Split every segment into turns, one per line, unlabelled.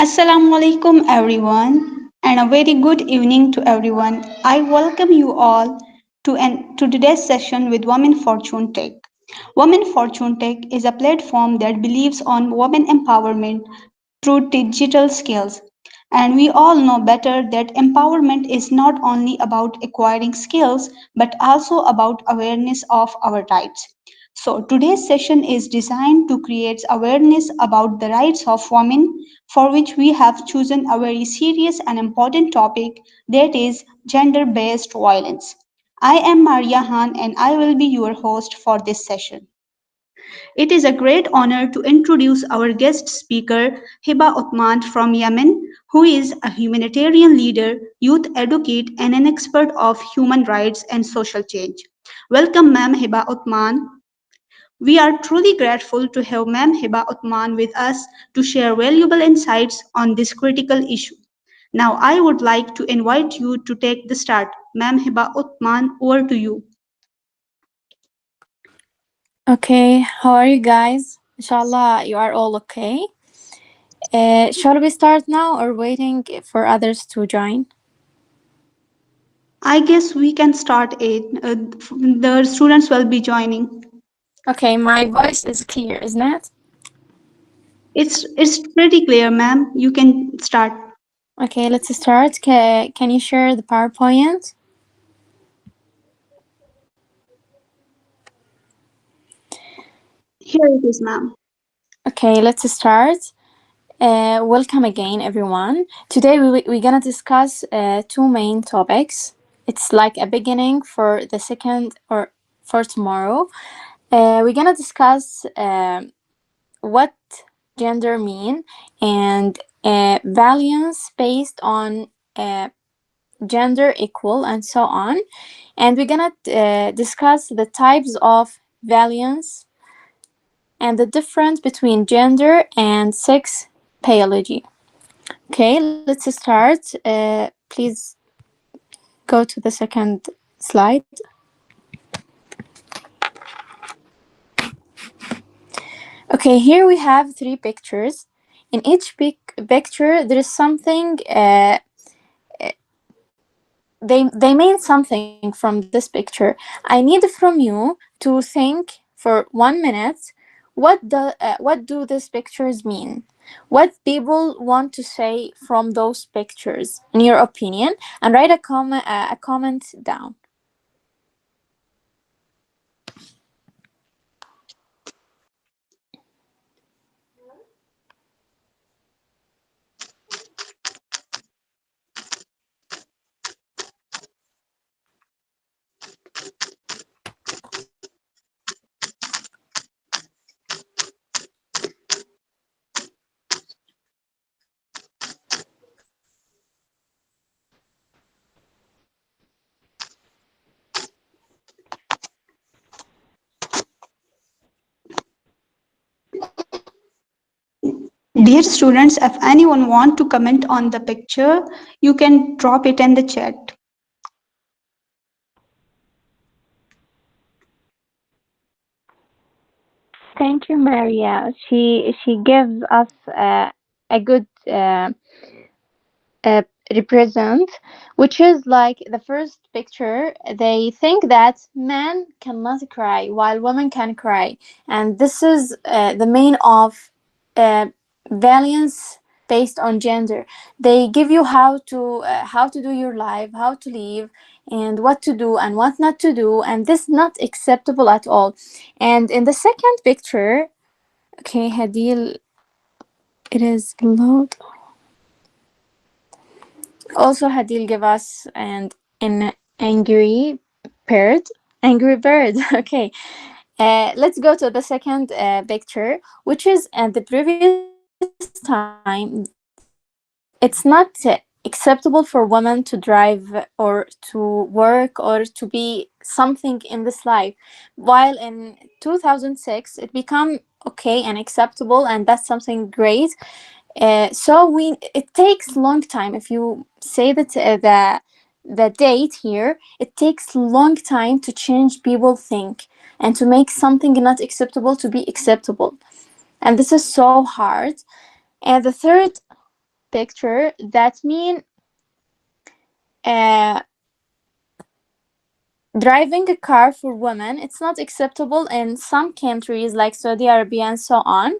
Assalamu alaikum everyone and a very good evening to everyone. I welcome you all to today's session with Women Fortune Tech. Women Fortune Tech is a platform that believes on women empowerment through digital skills. And we all know better that empowerment is not only about acquiring skills but also about awareness of our rights. So, today's session is designed to create awareness about the rights of women, for which we have chosen a very serious and important topic, that is gender based violence. I am Maria Han and I will be your host for this session. It is a great honor to introduce our guest speaker, Heba Othman from Yemen, who is a humanitarian leader, youth advocate, and an expert of human rights and social change. Welcome, Ma'am Heba Othman. We are truly grateful to have Ma'am Heba Othman with us to share valuable insights on this critical issue. Now, I would like to invite you to take the start. Ma'am Heba Othman, over to you.
Okay, how are you guys? Inshallah, you are all okay. Shall we start now or waiting for others to join?
I guess we can start it. The students will be joining.
Okay, my voice is clear, isn't it?
It's pretty clear, ma'am. You can start.
Okay, let's start. Can you share the PowerPoint?
Here it is, ma'am.
Okay, let's start. Welcome again, everyone. Today we're gonna discuss two main topics. It's like a beginning for the second or for tomorrow. We're gonna discuss what gender mean and values based on gender equal and so on, and we're gonna discuss the types of values and the difference between gender and sex biology. Okay, let's start. Please go to the second slide. Okay, here we have three pictures. In each picture there is something they mean something from this picture. I need from you to think for 1 minute, what do these pictures mean? What people want to say from those pictures, in your opinion, and write a comment down.
Dear students, if anyone want to comment on the picture, you can drop it in the chat.
Thank you, Maria. She gives us a good uh, represent, which is like the first picture. They think that men cannot cry while women can cry, and this is the main of uh, valence based on gender. They give you how to do your life, how to live, and what to do and what not to do, and this not acceptable at all. And in the second picture, okay, Hadil, it is loud. Also, Hadil give us an bird, angry bird. Okay, let's go to the second picture, which is at the previous time. It's not acceptable for women to drive or to work or to be something in this life, while in 2006 it become okay and acceptable, and that's something great. It takes long time. If you say that the date here, it takes long time to change people think and to make something not acceptable to be acceptable, and this is so hard. And the third picture, that mean uh, driving a car for women, it's not acceptable in some countries like Saudi Arabia and so on,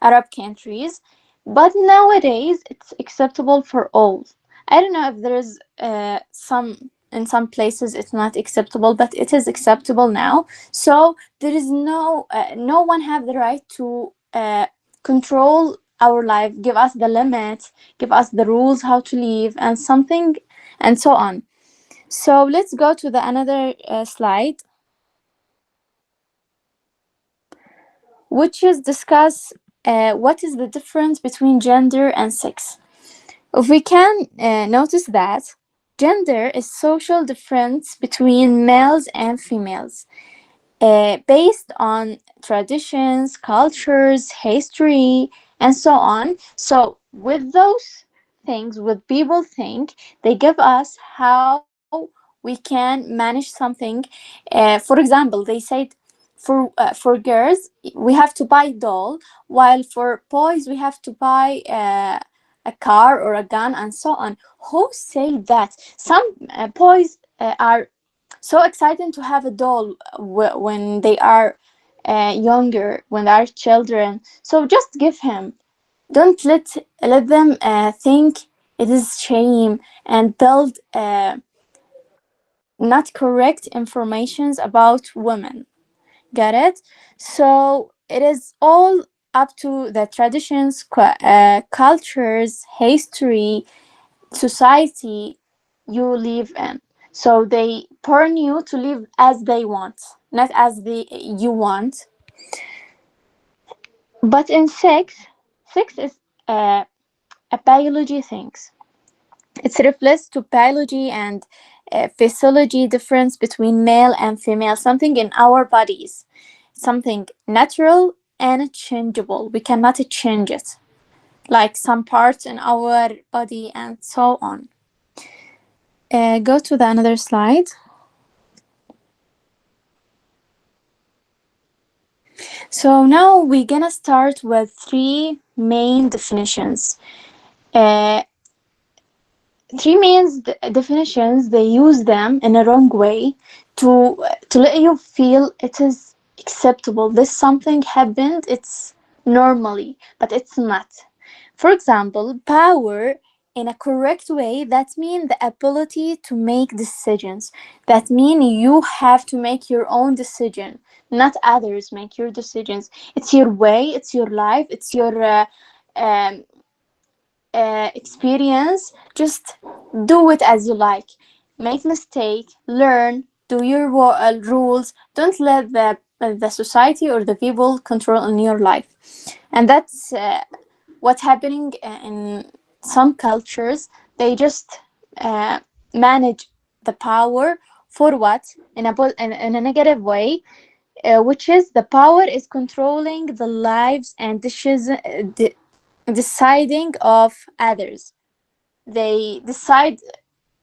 Arab countries, but nowadays it's acceptable for all. I don't know if there is some in some places it's not acceptable, but it is acceptable now. So there is no one have the right to control our life, give us the limits, give us the rules how to live and something and so on. So let's go to the another slide, which is discuss what is the difference between gender and sex. If we can notice that gender is social difference between males and females, based on traditions, cultures, history, and so on. So, with those things, with people think, they give us how we can manage something. For example, they said for girls we have to buy doll, while for boys we have to buy a car or a gun and so on. Who say that? Some boys are so excited to have a doll when they are younger, when they are children. So just give him. Don't let them think it is shame and build not correct informations about women. Got it? So it is all up to the traditions, cultures, history, society you live in. So they burn you to live as they want, not as you want. But in sex is a biology things. It refers to biology and physiology difference between male and female, something in our bodies, something natural and changeable. We cannot change it, like some parts in our body and so on. Go to the another slide. So now we're gonna start with three main definitions. Uh, Three main definitions. They use them in a wrong way to let you feel it is acceptable. This something happened. It's normally, but it's not. For example, power in a correct way, that means the ability to make decisions. That means you have to make your own decision, not others make your decisions. It's your way, it's your life, it's your um, experience. Just do it as you like. Make mistake, learn, do your rules. Don't let the society or the people control in your life. And that's what's happening in some cultures. They just uh, manage the power for what in a negative way, which is the power is controlling the lives and deciding of others. They decide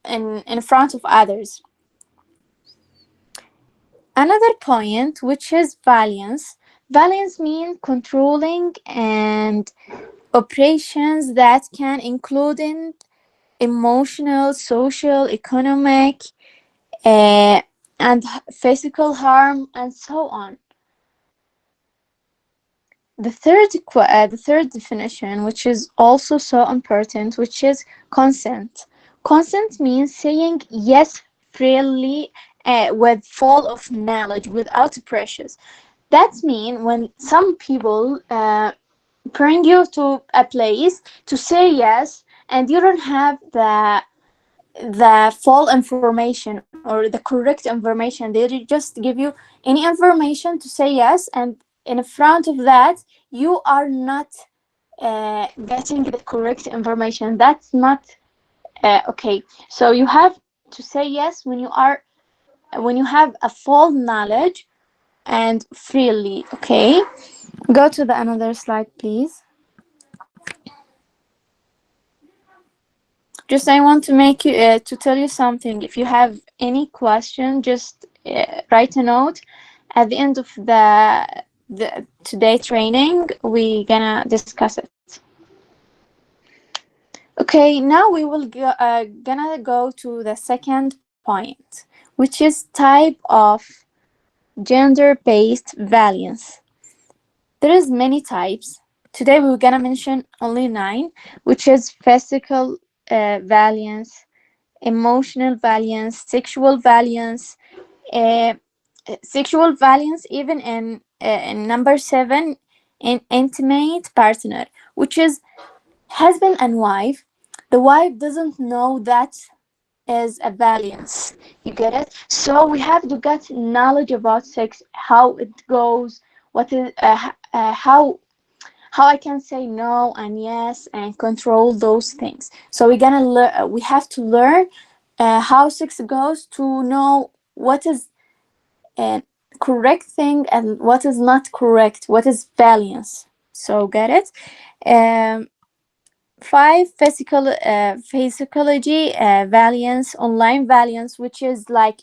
in front of others. Another point, which is valiance. Valiance means controlling and operations that can include in emotional, social, economic, uh, and physical harm, and so on. The third definition, which is also so important, which is consent. Consent means saying yes freely, with full of knowledge, without pressures. That means when some people bring you to a place to say yes, and you don't have the full information or the correct information. They just give you any information to say yes, and in front of that, you are not getting the correct information. That's not okay. So you have to say yes when you have a full knowledge and freely. Okay. Go to the another slide, please. Just I want to make you to tell you something. If you have any question, just write a note. At the end of the today training, we gonna discuss it. Okay, now we will gonna go to the second point, which is type of gender-based violence. There is many types. Today we're gonna mention only nine, which is physical violence, emotional violence, uh, sexual violence, even in number seven, in intimate partner, which is husband and wife. The wife doesn't know that is a violence. You get it? So we have to get knowledge about sex, how it goes, what is how I can say no and yes and control those things. So we're gonna learn. We have to learn how sex goes to know what is a correct thing and what is not correct. What is violence? So get it? Um, five physiology violence, online violence, which is like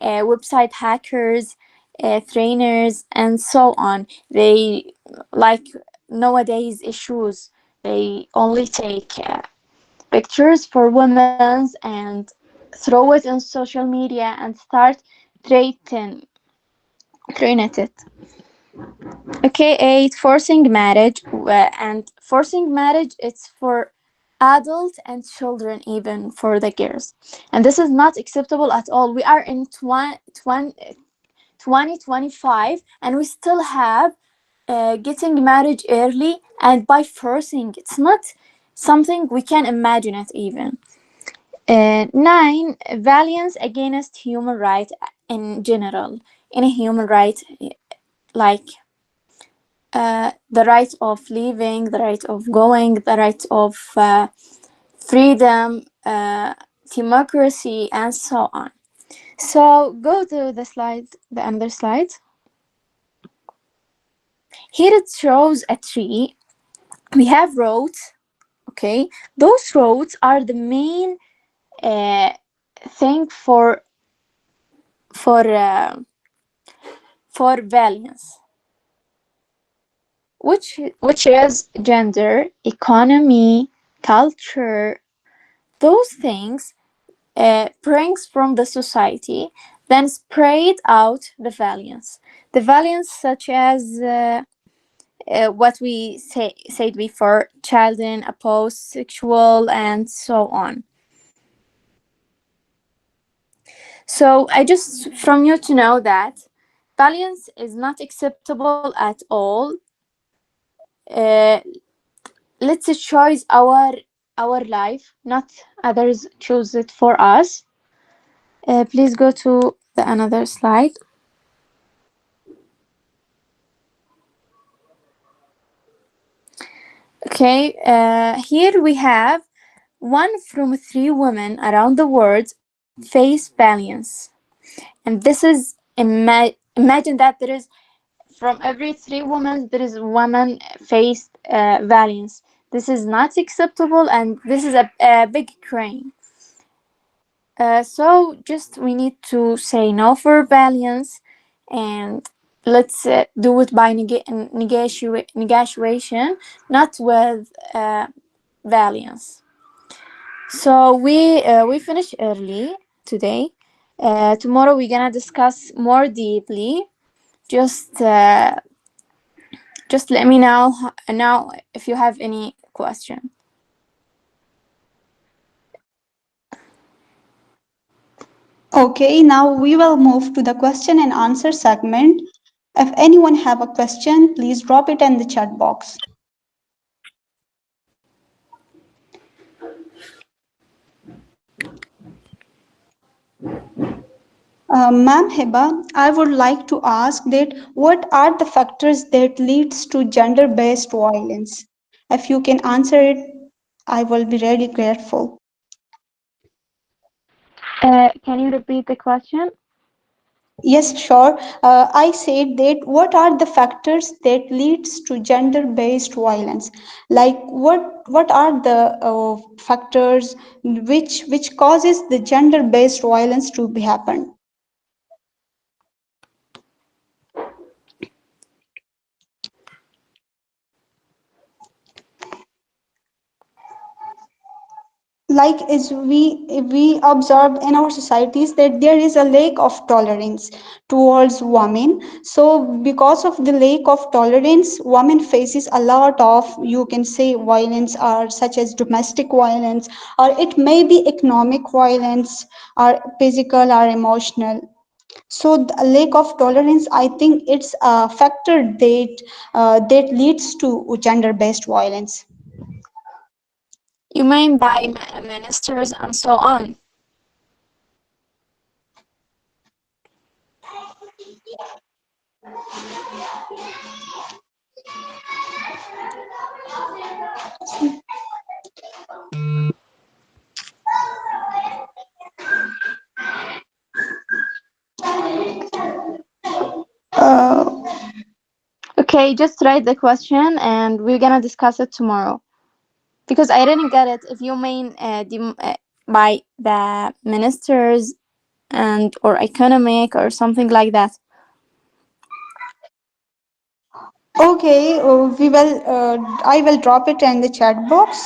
website hackers, trainers, and so on. They like nowadays issues. They only take pictures for women's and throw it on social media and start trading training it. Okay, eight, forcing marriage. And forcing marriage, it's for adults and children, even for the girls. And this is not acceptable at all. We are in 2025 and we still have getting married early and by forcing. It's not something we can imagine it even. Nine, violence against human rights in general. Any human right, like the right of living, the right of going, the right of freedom, democracy, and so on. So go to the slide, the another slide. Here it shows a tree. We have roads. Okay, those roads are the main uh, thing for uh, for violence, which is gender, economy, culture. Those things brings from the society, then spread out the violence. The violence such as what we said before, children, opposed, sexual, and so on. So I just from you to know that violence is not acceptable at all. Uh, let's choose our life, not others choose it for us. Please go to the another slide. Okay, here we have one from three women around the world face violence. And this is, imagine that there is, from every three women, there is woman faced violence. This is not acceptable and this is a big crime. So just we need to say no for violence and let's do it by negotiation, not with violence. So we finish early today. Tomorrow we're gonna discuss more deeply. Just just let me know now if you have any question.
Okay, now we will move to the question and answer segment. If anyone have a question, please drop it in the chat box. Ma'am Heba, I would like to ask that what are the factors that leads to gender-based violence? If you can answer it, I will be really grateful.
Can you repeat the question?
Yes, sure. I said that what are the factors that leads to gender-based violence? Like what are the factors which causes the gender-based violence to be happen? like is we observe in our societies that there is a lack of tolerance towards women. So because of the lack of tolerance, women faces a lot of, you can say, violence, or such as domestic violence, or it may be economic violence, or physical or emotional. So the lack of tolerance, I think it's a factor that that leads to gender based violence.
You mean by ministers and so on?
uh,
Okay, just write the question and we're gonna discuss it tomorrow. Because I didn't get it. If you mean by the ministers and or economic or something like that.
Okay, we will. I will drop it in the chat box.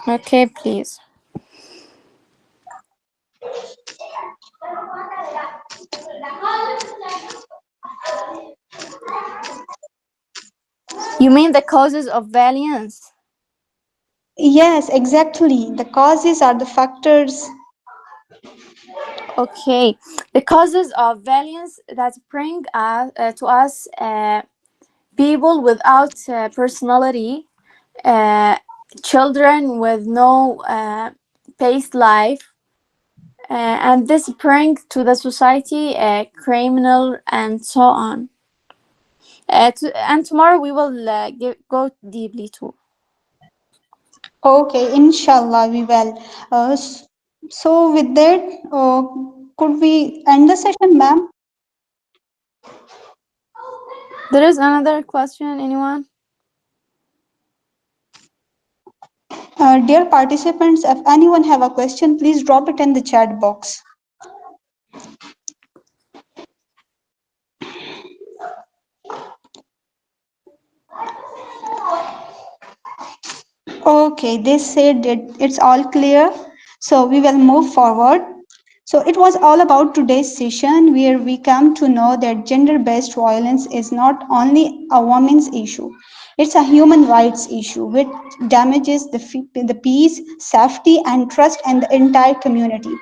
Okay, please. You mean the causes of violence?
Yes, exactly. The causes are the factors.
Okay, the causes of violence that bring to us people without personality, uh, children with no paced life, and this bring to the society criminal and so on. And tomorrow we will go deeply too.
Okay, inshallah, we will. So, with that, could we end the session, ma'am?
There is another question, anyone?
Dear participants, if anyone have a question, please drop it in the chat box. Okay, they said that it's all clear. So we will move forward. So it was all about today's session where we come to know that gender based violence is not only a woman's issue, it's a human rights issue which damages the peace, safety, and trust in the entire community.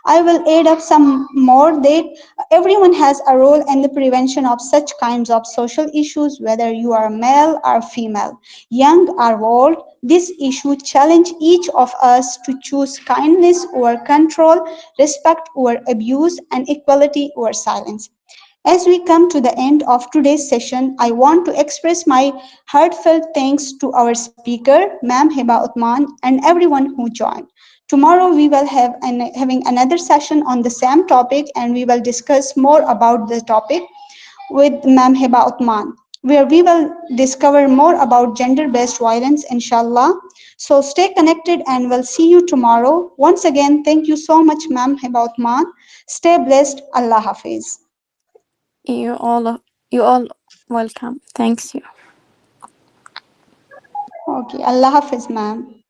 I will add up some more that everyone has a role in the prevention of such kinds of social issues, whether you are male or female, young or old. This issue challenge each of us to choose kindness over control, respect over abuse, and equality over silence. As we come to the end of today's session, I want to express my heartfelt thanks to our speaker, Ma'am Heba Othman, and everyone who joined. Tomorrow we will having another session on the same topic, and we will discuss more about the topic with Ma'am Heba Othman, where we will discover more about gender-based violence, inshallah. So stay connected and we'll see you tomorrow. Once again, thank you so much, Ma'am Heba Othman. Stay blessed. Allah Hafiz.
You all welcome. Thanks you.
Okay, Allah Hafiz, ma'am.